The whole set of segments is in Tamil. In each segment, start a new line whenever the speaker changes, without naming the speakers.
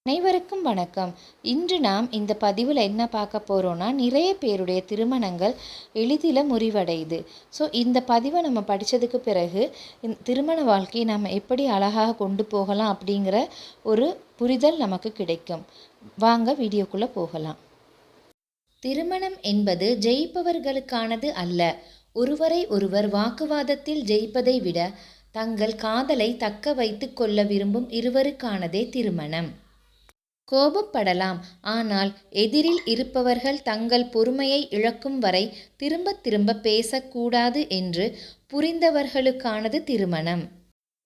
அனைவருக்கும் வணக்கம். இன்று நாம் இந்த பதிவில் என்ன பார்க்க போகிறோன்னா, நிறைய பேருடைய திருமணங்கள் எளிதில் முறிவடையுது. இந்த பதிவை நம்ம படித்ததுக்கு பிறகு திருமண வாழ்க்கையை நம்ம எப்படி அழகாக கொண்டு போகலாம் அப்படிங்கிற ஒரு புரிதல் நமக்கு கிடைக்கும். வாங்க வீடியோக்குள்ளே போகலாம். திருமணம் என்பது ஜெயிப்பவர்களுக்கானது அல்ல. ஒருவரை ஒருவர் வாக்குவாதத்தில் ஜெயிப்பதை விட தங்கள் காதலை தக்க வைத்து கொள்ள விரும்பும் இருவருக்கானதே திருமணம். கோபப்படலாம், ஆனால் எதிரில் இருப்பவர்கள் தங்கள் பொறுமையை இழக்கும் வரை திரும்ப திரும்ப பேசக்கூடாது என்று புரிந்தவர்களுக்கானது திருமணம்.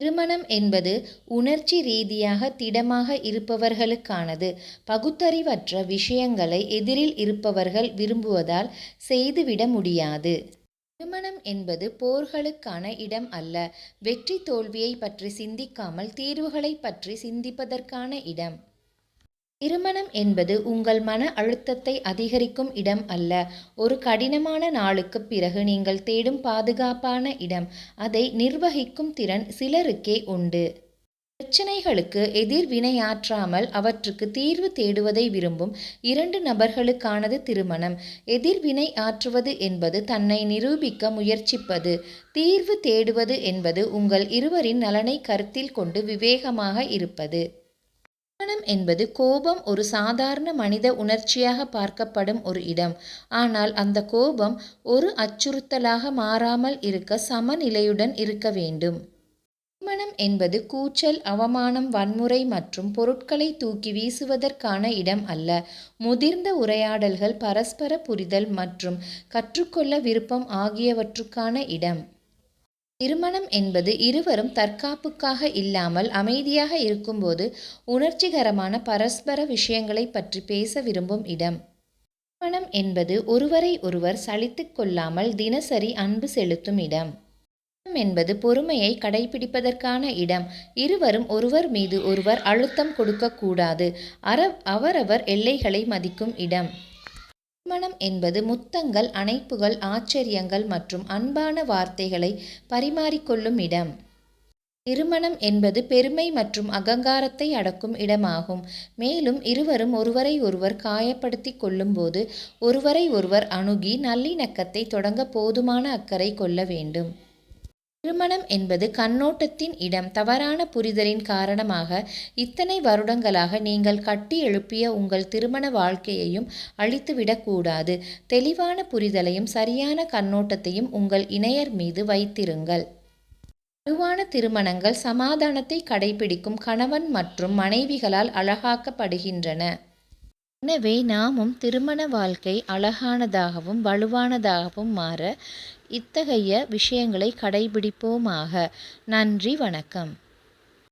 திருமணம் என்பது உணர்ச்சி ரீதியாக திடமாக இருப்பவர்களுக்கானது. பகுத்தறிவற்ற விஷயங்களை எதிரில் இருப்பவர்கள் விரும்புவதால் செய்துவிட முடியாது. திருமணம் என்பது போர்களுக்கான இடம் அல்ல. வெற்றி தோல்வியை பற்றி சிந்திக்காமல் தீர்வுகளை பற்றி சிந்திப்பதற்கான இடம். திருமணம் என்பது உங்கள் மன அழுத்தத்தை அதிகரிக்கும் இடம் அல்ல. ஒரு கடினமான நாளுக்கு பிறகு நீங்கள் தேடும் பாதுகாப்பான இடம். அதை நிர்வகிக்கும் திறன் சிலருக்கே உண்டு. பிரச்சனைகளுக்கு எதிர்வினையாற்றாமல் அவற்றுக்கு தீர்வு தேடுவதை விரும்பும் இரண்டு நபர்களுக்கானது திருமணம். எதிர்வினை ஆற்றுவது என்பது தன்னை நிரூபிக்க முயற்சிப்பது. தீர்வு தேடுவது என்பது உங்கள் இருவரின் நலனை கருத்தில் கொண்டு விவேகமாக இருப்பது. திருமணம் என்பது கோபம் ஒரு சாதாரண மனித உணர்ச்சியாக பார்க்கப்படும் ஒரு இடம். ஆனால் அந்த கோபம் ஒரு அச்சுறுத்தலாக மாறாமல் இருக்க சமநிலையுடன் இருக்க வேண்டும். திருமணம் என்பது கூச்சல், அவமானம், வன்முறை மற்றும் பொருட்களை தூக்கி வீசுவதற்கான இடம் அல்ல. முதிர்ந்த உரையாடல்கள், பரஸ்பர புரிதல் மற்றும் கற்றுக்கொள்ள விருப்பம் ஆகியவற்றுக்கான இடம். திருமணம் என்பது இருவரும் தற்காப்புக்காக இல்லாமல் அமைதியாக இருக்கும்போது உணர்ச்சிகரமான பரஸ்பர விஷயங்களை பற்றி பேச விரும்பும் இடம். திருமணம் என்பது ஒருவரை ஒருவர் சலித்து கொள்ளாமல் தினசரி அன்பு செலுத்தும் இடம். திருமணம் என்பது பொறுமையை கடைபிடிப்பதற்கான இடம். இருவரும் ஒருவர் மீது ஒருவர் அழுத்தம் கொடுக்கக்கூடாது. அவரவர் எல்லைகளை மதிக்கும் இடம். திருமணம் என்பது முத்தங்கள், அணைப்புகள், ஆச்சரியங்கள் மற்றும் அன்பான வார்த்தைகளை பரிமாறிக்கொள்ளும் இடம். திருமணம் என்பது பெருமை மற்றும் அகங்காரத்தை அடக்கும் இடமாகும். மேலும் இருவரும் ஒருவரை ஒருவர் காயப்படுத்தி கொள்ளும்போது ஒருவரை ஒருவர் அணுகி நல்லிணக்கத்தை தொடங்க போதுமான அக்கறை கொள்ள வேண்டும். திருமணம் என்பது கண்ணோட்டத்தின் இடம். தவறான புரிதலின் காரணமாக இத்தனை வருடங்களாக நீங்கள் கட்டி எழுப்பிய உங்கள் திருமண வாழ்க்கையையும் அழித்துவிடக்கூடாது. தெளிவான புரிதலையும் சரியான கண்ணோட்டத்தையும் உங்கள் இணையர் மீது வைத்திருங்கள். வலுவான திருமணங்கள் சமாதானத்தை கடைபிடிக்கும் கணவன் மற்றும் மனைவிகளால் அழகாக்கப்படுகின்றன. எனவே நாமும் திருமண வாழ்க்கை அழகானதாகவும் வலுவானதாகவும் மாற இத்தகைய விஷயங்களை கடைபிடிப்போமாக. நன்றி, வணக்கம்.